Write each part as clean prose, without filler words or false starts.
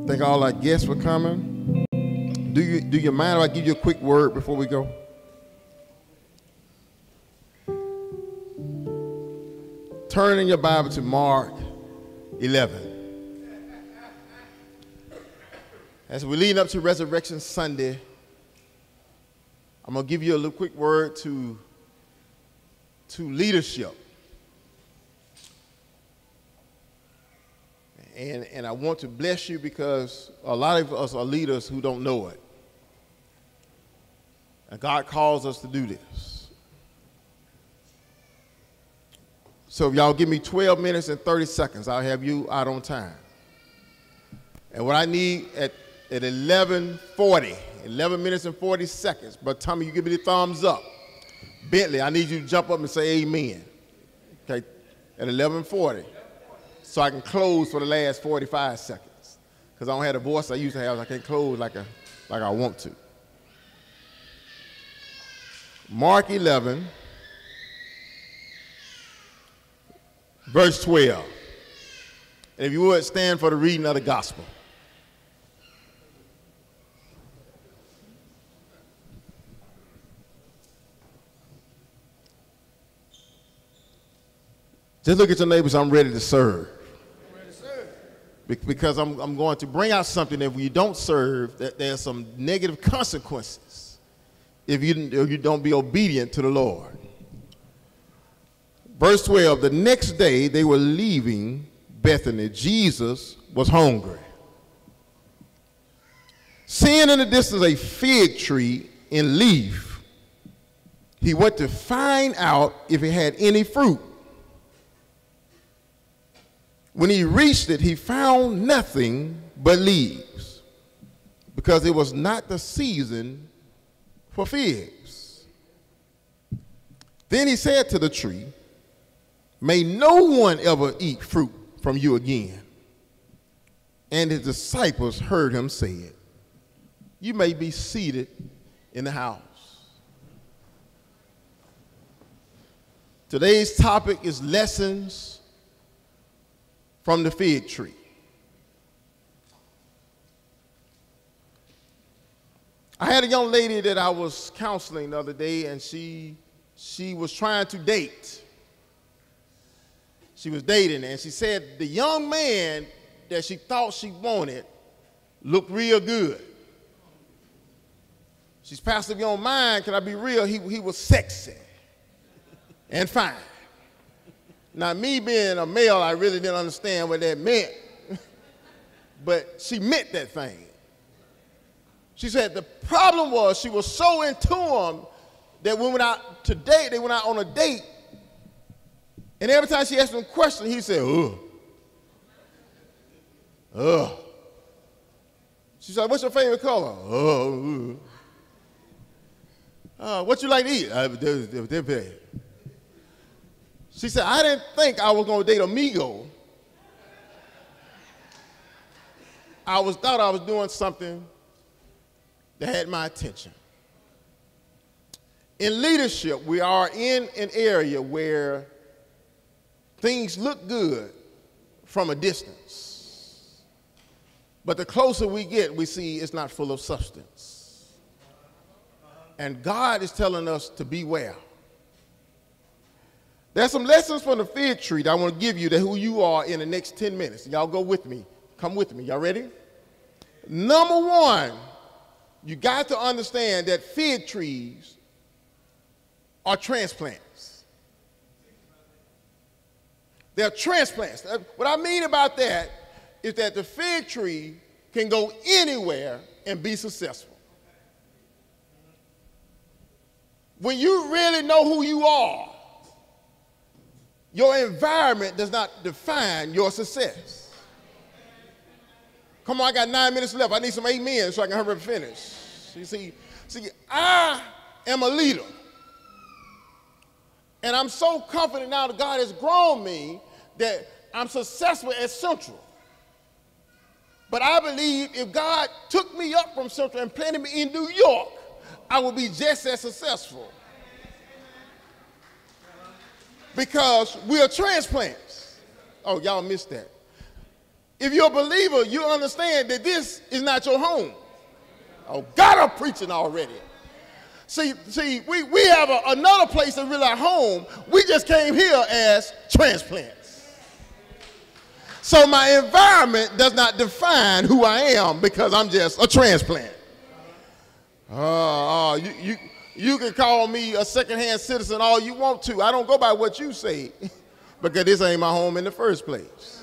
Thank all our guests for coming. Do you mind if I give you a quick word before we go? Turn in your Bible to Mark 11. As we lead up to Resurrection Sunday, I'm going to give you a little quick word to leadership. And I want to bless you because a lot of us are leaders who don't know it. And God calls us to do this. So if y'all give me 12 minutes and 30 seconds, I'll have you out on time. And what I need at 11:40, 11 minutes and 40 seconds, but Tommy, you give me the thumbs up. Bentley, I need you to jump up and say amen. Okay, at 11:40. So I can close for the last 45 seconds. Because I don't have the voice I used to have. I can't close like I want to. Mark 11, verse 12. And if you would, stand for the reading of the gospel. Just look at your neighbors, I'm ready to serve. Because I'm going to bring out something that when you don't serve, that there's some negative consequences if you don't be obedient to the Lord. Verse 12, the next day they were leaving Bethany. Jesus was hungry. Seeing in the distance a fig tree in leaf, he went to find out if it had any fruit. When he reached it, he found nothing but leaves, because it was not the season for figs. Then he said to the tree, may no one ever eat fruit from you again. And his disciples heard him say it. You may be seated in the house. Today's topic is lessons from the fig tree. I had a young lady that I was counseling the other day, and she was trying to date. She was dating, and she said the young man that she thought she wanted looked real good. She's, Pastor, if you don't mind, can I be real? He was sexy and fine. Now, me being a male, I really didn't understand what that meant. But she meant that thing. She said the problem was she was so into him that when we went out to date, they went out on a date, and every time she asked him a question, he said, ugh. Ugh. She said, what's your favorite color? What you like to eat? She said, I didn't think I was going to date amigo. I thought I was doing something that had my attention. In leadership, we are in an area where things look good from a distance. But the closer we get, we see it's not full of substance. And God is telling us to beware. There's some lessons from the fig tree that I want to give you, that who you are, in the next 10 minutes. Y'all go with me. Come with me. Y'all ready? Number one, you got to understand that fig trees are transplants. They're transplants. What I mean about that is that the fig tree can go anywhere and be successful. When you really know who you are, your environment does not define your success. Come on, I got 9 minutes left. I need some amen so I can hurry up and finish. You see, I am a leader. And I'm so confident now that God has grown me that I'm successful at Central. But I believe if God took me up from Central and planted me in New York, I would be just as successful. Because we are transplants. Oh, y'all missed that. If you're a believer, you understand that this is not your home. Oh, God, I'm preaching already. See, we have another place that really our home. We just came here as transplants. So my environment does not define who I am because I'm just a transplant. You can call me a second-hand citizen all you want to. I don't go by what you say because this ain't my home in the first place.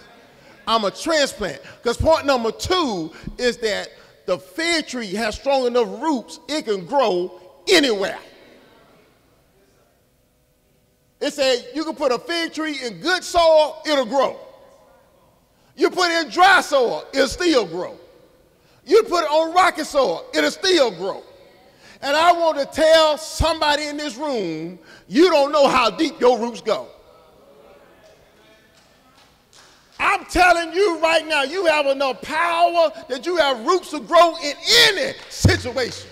I'm a transplant. Because point number 2 is that the fig tree has strong enough roots, it can grow anywhere. It said you can put a fig tree in good soil, it'll grow. You put it in dry soil, it'll still grow. You put it on rocky soil, it'll still grow. And I want to tell somebody in this room, you don't know how deep your roots go. I'm telling you right now, you have enough power that you have roots to grow in any situation.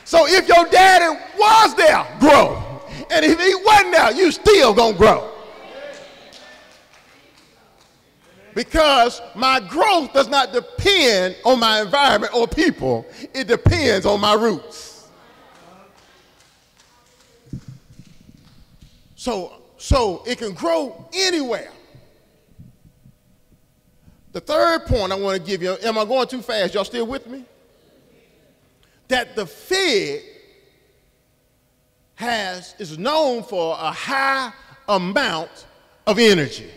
So if your daddy was there, grow. And if he wasn't there, you still gonna grow. Because my growth does not depend on my environment or people. It depends on my roots. So it can grow anywhere. The third point I want to give you, am I going too fast? Y'all still with me? That the fig is known for a high amount of energy.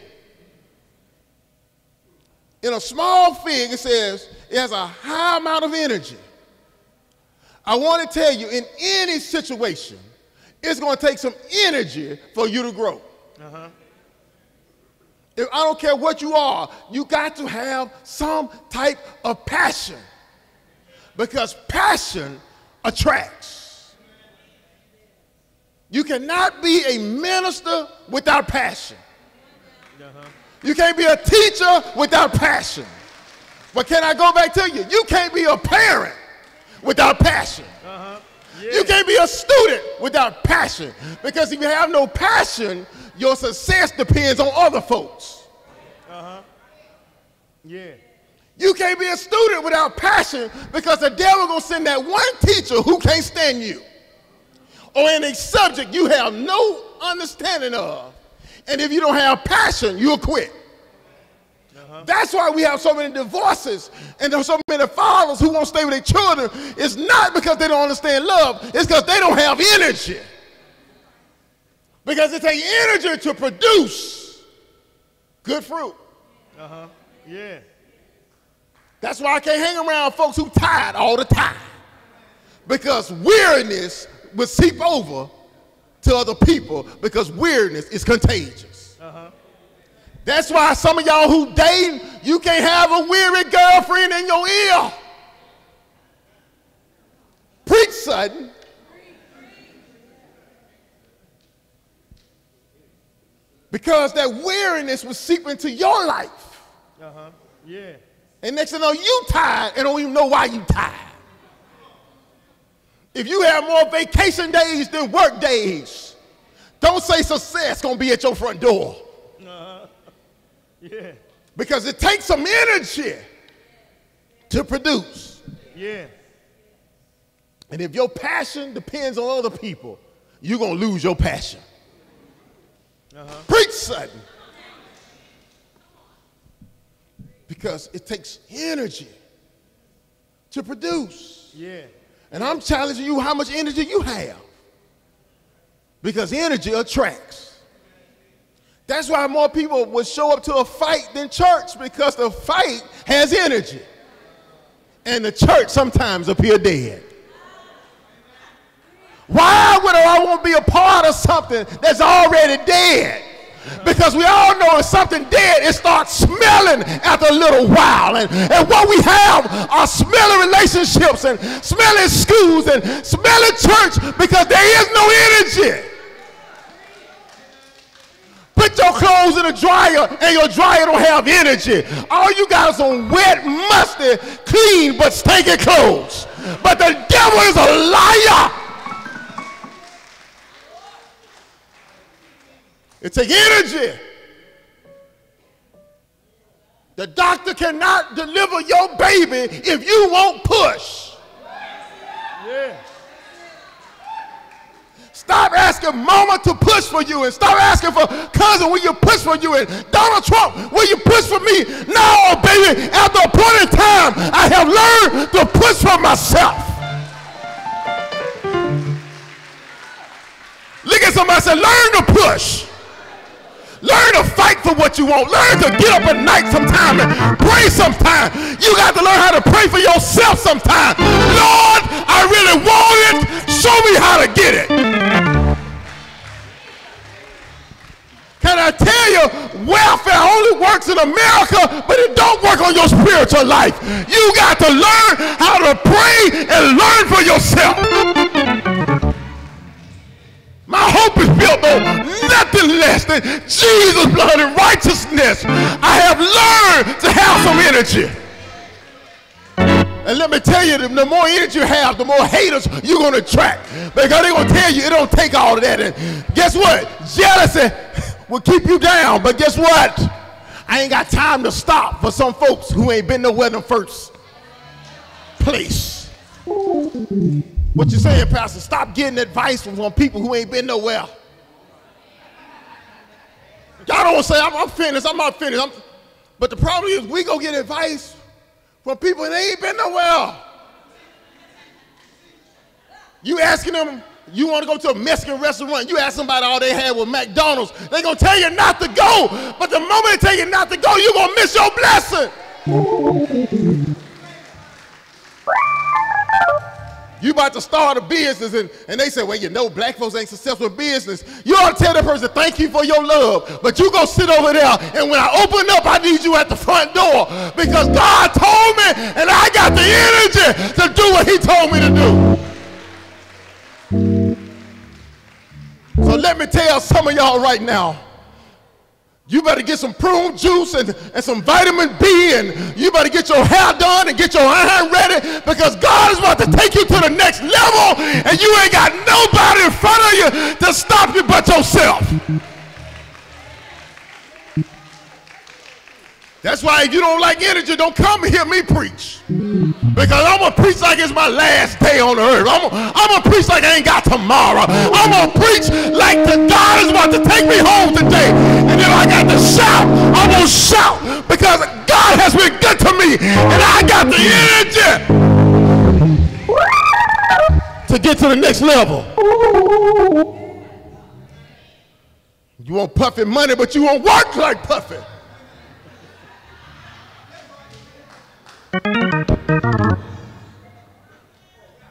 In a small fig, it says it has a high amount of energy. I want to tell you, in any situation, it's going to take some energy for you to grow. If I don't care what you are, you got to have some type of passion. Because passion attracts. You cannot be a minister without passion. You can't be a teacher without passion. But can I go back to you? You can't be a parent without passion. You can't be a student without passion. Because if you have no passion, your success depends on other folks. You can't be a student without passion because the devil gonna send that one teacher who can't stand you. Or in a subject you have no understanding of. And if you don't have passion, you'll quit. That's why we have so many divorces and there's so many fathers who won't stay with their children. It's not because they don't understand love, it's because they don't have energy. Because it takes energy to produce good fruit. That's why I can't hang around folks who tired all the time. Because weariness will seep over to other people because weariness is contagious. That's why some of y'all who dating, you can't have a weary girlfriend in your ear. Preach, Sudden. Because that weariness will seep into your life. And next thing you know, you tired and don't even know why you tired. If you have more vacation days than work days, don't say success gonna be at your front door. Because it takes some energy to produce. And if your passion depends on other people, you're gonna lose your passion. Preach, Sudden. Because it takes energy to produce. And I'm challenging you how much energy you have. Because energy attracts. That's why more people would show up to a fight than church, because the fight has energy. And the church sometimes appear dead. Why would I want to be a part of something that's already dead? Because we all know if something dead, it starts smelling after a little while. And what we have are smelly relationships and smelly schools and smelly church because there is no energy. Put your clothes in the dryer and your dryer don't have energy. All you got is some wet, musty, clean, but stinky clothes. But the devil is a liar. It takes energy The doctor cannot deliver your baby if you won't push. Yeah. Stop asking mama to push for you, and stop asking for cousin, will you push for you, and Donald Trump, will you push for me? No, baby, after a point in time, I have learned to push for myself. Look at somebody and say, learn to push. Learn to fight for what you want. Learn to get up at night sometime and pray sometime. You got to learn how to pray for yourself sometime. Lord, I really want it. Show me how to get it. Can I tell you, welfare only works in America, but it don't work on your spiritual life. You got to learn how to pray and learn for yourself. My hope is built on nothing less than Jesus' blood and righteousness. I have learned to have some energy. And let me tell you, the more energy you have, the more haters you're going to attract. Because they're going to tell you it don't take all of that. And guess what? Jealousy will keep you down. But guess what? I ain't got time to stop for some folks who ain't been nowhere in the first place. What you saying, Pastor? Stop getting advice from people who ain't been nowhere. Y'all don't say, I'm finished, I'm not finished. But the problem is we go get advice from people that ain't been nowhere. You asking them, you want to go to a Mexican restaurant, you ask somebody all they had was McDonald's, they going to tell you not to go. But the moment they tell you not to go, you're going to miss your blessing. You about to start a business and they say, well, you know, black folks ain't successful in business. You ought to tell that person, thank you for your love, but you go sit over there, and when I open up, I need you at the front door because God told me and I got the energy to do what he told me to do. So let me tell some of y'all right now, you better get some prune juice and some vitamin B, and you better get your hair done and get your iron ready because God is about to take you to the next level and you ain't got nobody in front of you to stop you but yourself. That's why if you don't like energy, don't come and hear me preach. Because I'm going to preach like it's my last day on the earth. I'm going to preach like I ain't got tomorrow. I'm going to preach like the God is about to take me home today. And if I got to shout, I'm going to shout because God has been good to me. And I got the energy to get to the next level. You want puffy money, but you won't work like puffy.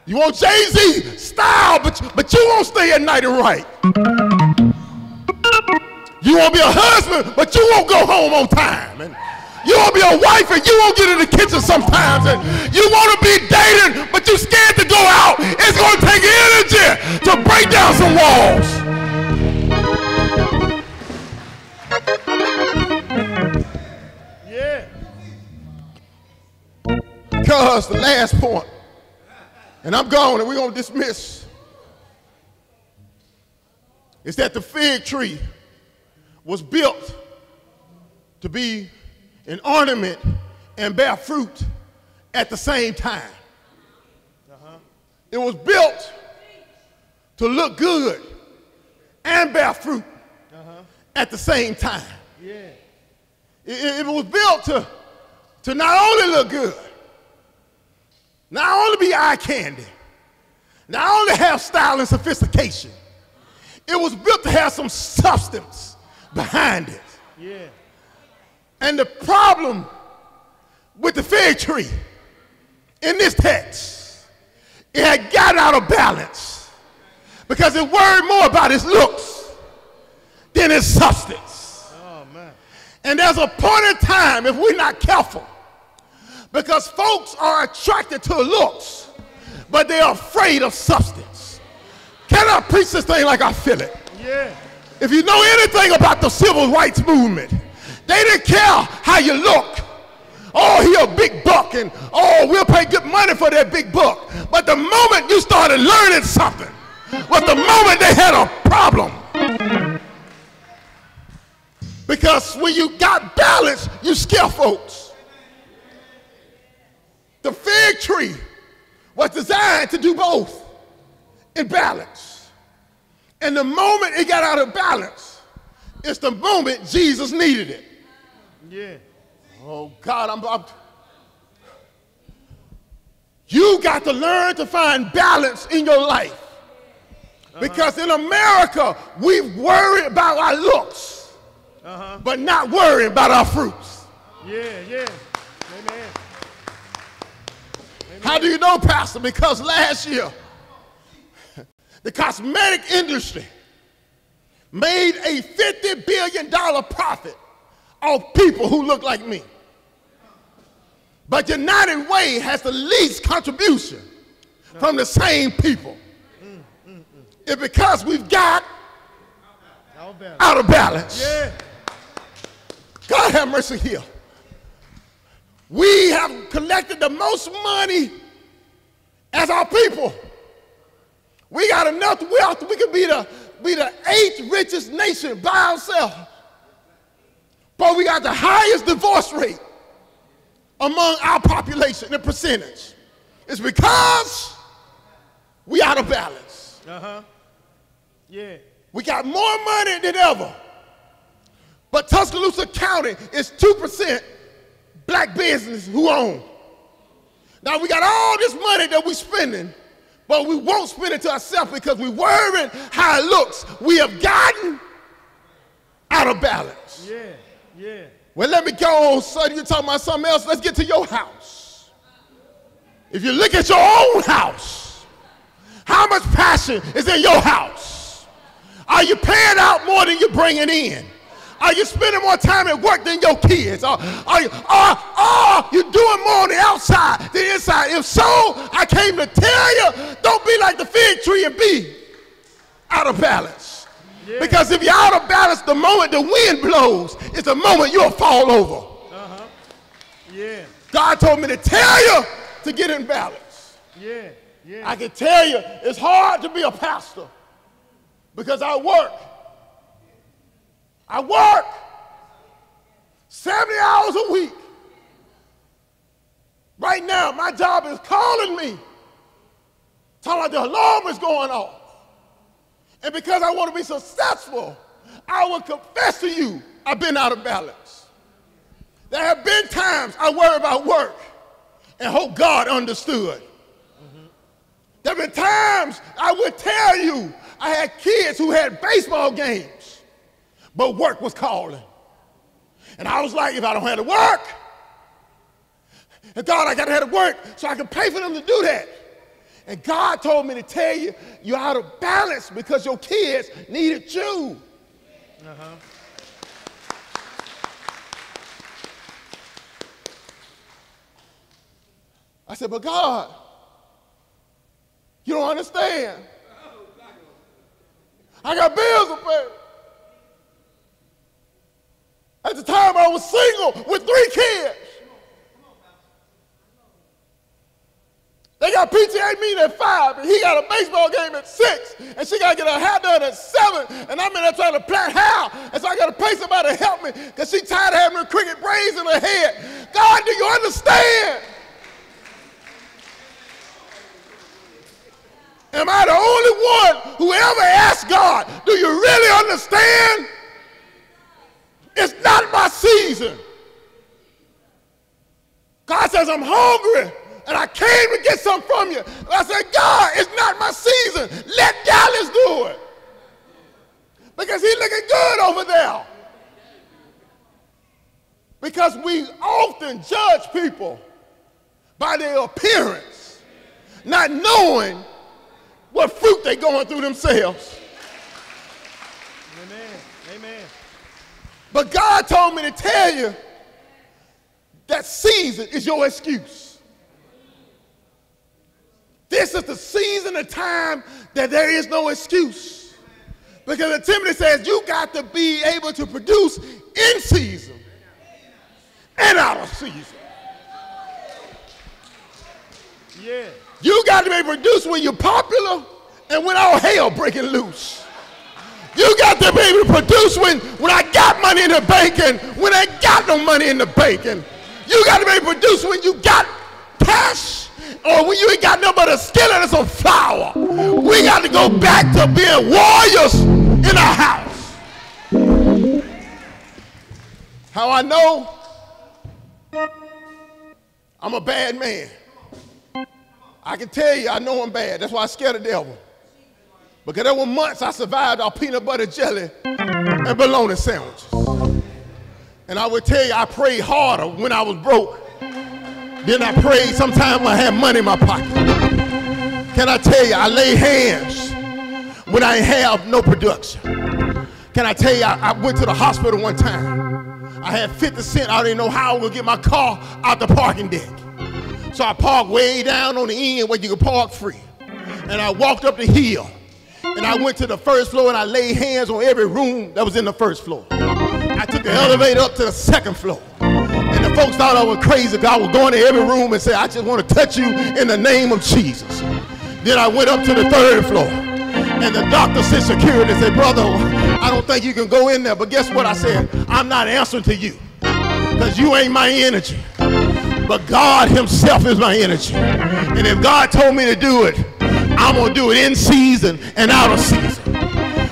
You want Jay-Z style, but you won't stay at night and write. You want to be a husband, but you won't go home on time. And you want to be a wife, and you won't get in the kitchen sometimes. And you want to be dating, but you're scared to go out. It's going to take energy to break down some walls. Yeah. Because the last point, and I'm gone and we're going to dismiss, is that the fig tree was built to be an ornament and bear fruit at the same time. It was built to look good and bear fruit at the same time. Yeah. It was built to not only look good, not only be eye candy, not only have style and sophistication, it was built to have some substance behind it. Yeah. And the problem with the fig tree in this text, it had got out of balance because it worried more about its looks than its substance. Oh, man. And there's a point in time, if we're not careful, because folks are attracted to looks, but they're afraid of substance. Can I preach this thing like I feel it? Yeah. If you know anything about the civil rights movement, they didn't care how you look. Oh, he a big buck, and oh, we'll pay good money for that big buck. But the moment you started learning something was the moment they had a problem. Because when you got balance, you scare folks. The fig tree was designed to do both in balance. And the moment it got out of balance, it's the moment Jesus needed it. Yeah. Oh God, you got to learn to find balance in your life. Because in America, we worry about our looks, but not worry about our fruits. Yeah, yeah. Amen. How do you know, Pastor? Because last year, the cosmetic industry made a $50 billion profit off people who look like me. But United Way has the least contribution from the same people. It's because we've got out of balance. Yeah. God have mercy here. We have collected the most money as our people. We got enough wealth, we could be the 8th richest nation by ourselves. But we got the highest divorce rate among our population, the percentage. It's because we out of balance. Yeah. We got more money than ever. But Tuscaloosa County is 2% black business who own. Now we got all this money that we're spending, but we won't spend it to ourselves because we're worrying how it looks. We have gotten out of balance. Yeah, yeah. Well, let me go on, son. You're talking about something else. Let's get to your house. If you look at your own house, how much passion is in your house? Are you paying out more than you're bringing in? Are you spending more time at work than your kids? Are you doing more on the outside than the inside? If so, I came to tell you, don't be like the fig tree and be out of balance. Yeah. Because if you're out of balance, the moment the wind blows, it's the moment you'll fall over. Yeah. God told me to tell you to get in balance. Yeah, yeah. I can tell you it's hard to be a pastor because I work 70 hours a week. Right now, my job is calling me, telling me the alarm is going off. And because I want to be successful, I will confess to you, I've been out of balance. There have been times I worry about work and hope God understood. There have been times I would tell you I had kids who had baseball games, but work was calling. And I was like, if I don't have to work, and God, I got to have to work so I can pay for them to do that. And God told me to tell you, you're out of balance because your kids needed you. I said, but God, you don't understand. I got bills to pay. At the time, I was single with 3 kids. They got PTA meeting at 5, and he got a baseball game at 6, and she got to get her hair done at 7, and I'm in there trying to plait hair, and so I got to pay somebody to help me because she tired of having the cricket braids in her head. God, do you understand? Am I the only one who ever asked God, do you really understand? It's not my season. God says, I'm hungry, and I came to get something from you. I said, God, it's not my season. Let Dallas do it. Because he's looking good over there. Because we often judge people by their appearance, not knowing what fruit they're going through themselves. Amen. Amen. But God told me to tell you that season is your excuse. This is the season of time that there is no excuse. Because Timothy says you got to be able to produce in season and out of season. Yeah. You got to be able to produce when you're popular and when all hell breaking loose. You got to be able to produce when I got money in the bank and when I ain't got no money in the bank. And you got to be able to produce when you got cash or when you ain't got nothing but a skillet and some flour. We got to go back to being warriors in our house. How I know I'm a bad man. I can tell you I know I'm bad. That's why I scared the devil. Because there were months I survived off peanut butter jelly and bologna sandwiches. And I would tell you I prayed harder when I was broke than I prayed sometimes when I had money in my pocket. Can I tell you I laid hands when I ain't have no production. Can I tell you I went to the hospital one time. I had 50 cents. I didn't know how I was going to get my car out the parking deck. So I parked way down on the end where you could park free. And I walked up the hill. And I went to the first floor and I laid hands on every room that was in the first floor. I took the elevator up to the second floor. And the folks thought I was crazy because I was going to every room and said, I just want to touch you in the name of Jesus. Then I went up to the third floor. And the doctor said, security said, brother, I don't think you can go in there. But guess what I said? I'm not answering to you because you ain't my energy. But God himself is my energy. And if God told me to do it, I'm going to do it in season and out of season.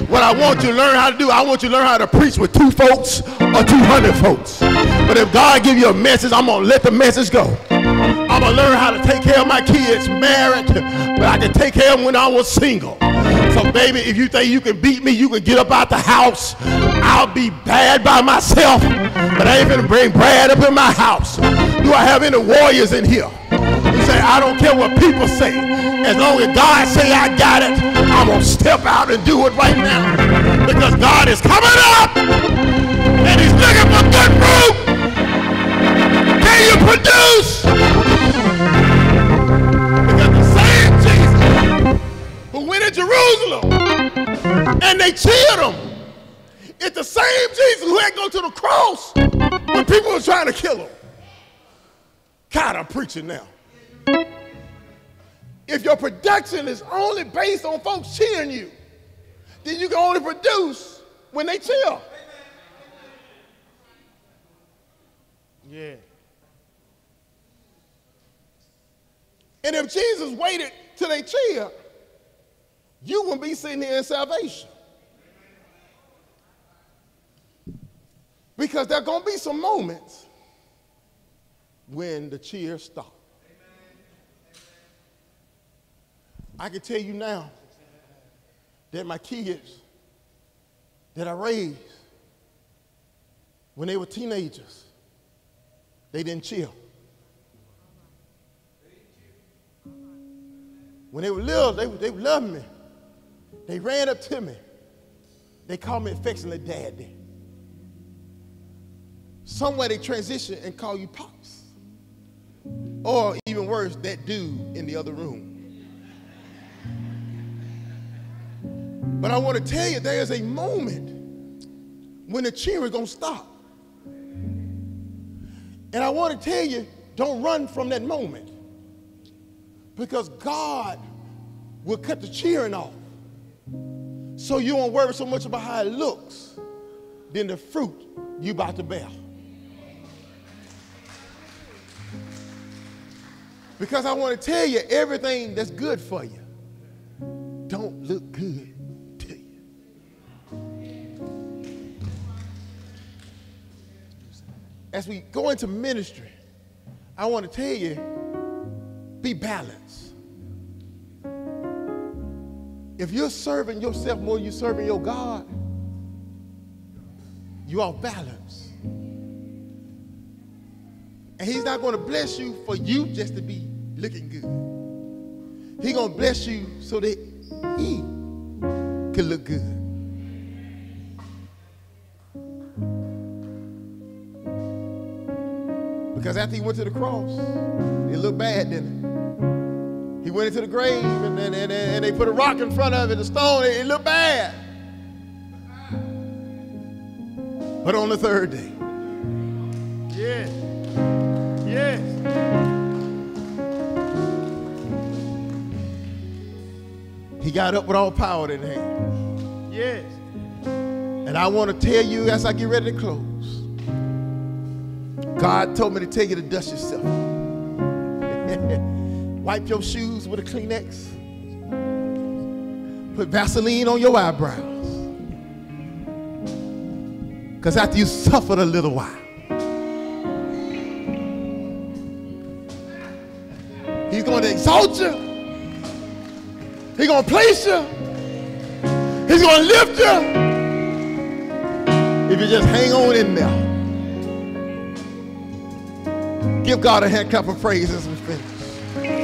What I want you to learn how to do, I want you to learn how to preach with 2 folks or 200 folks. But if God give you a message, I'm going to let the message go. I'm going to learn how to take care of my kids married, but I can take care of them when I was single. So baby, if you think you can beat me, you can get up out the house. I'll be bad by myself, but I ain't gonna bring Brad up in my house. Do I have any warriors in here? You say, I don't care what people say. As long as God say I got it, I'm gonna step out and do it right now. Because God is coming up and he's looking for good fruit. Can you produce? Because the same Jesus who went to Jerusalem and they cheered him, it's the same Jesus who had to go to the cross when people were trying to kill him. God, I'm preaching now. If your production is only based on folks cheering you, then you can only produce when they cheer. Yeah. And if Jesus waited till they cheer, you wouldn't be sitting here in salvation. Because there are going to be some moments when the cheers stop. I can tell you now that my kids that I raised when they were teenagers, they didn't cheer. When they were little, they loved me. They ran up to me. They called me affectionately daddy. Somewhere they transition and call you pops. Or even worse, that dude in the other room. But I want to tell you, there is a moment when the cheering is going to stop. And I want to tell you, don't run from that moment. Because God will cut the cheering off. So you won't worry so much about how it looks than the fruit you about to bear. Because I want to tell you, everything that's good for you don't look good to you. As we go into ministry, I want to tell you, be balanced. If you're serving yourself more than you're serving your God, you are balanced. And he's not going to bless you for you just to be looking good. He's going to bless you so that he can look good. Because after he went to the cross, it looked bad, didn't it? He went into the grave and they put a rock in front of it, a stone, it looked bad. But on the third day, Yes. Yes. he got up with all power in his hand. Yes. And I want to tell you as I get ready to close, God told me to tell you to dust yourself. Wipe your shoes with a Kleenex. Put Vaseline on your eyebrows. Because after you suffered a little while, He's going to exalt you. He's going to place you. He's going to lift you. If you just hang on in there. Give God a hand clap of praise as we finish.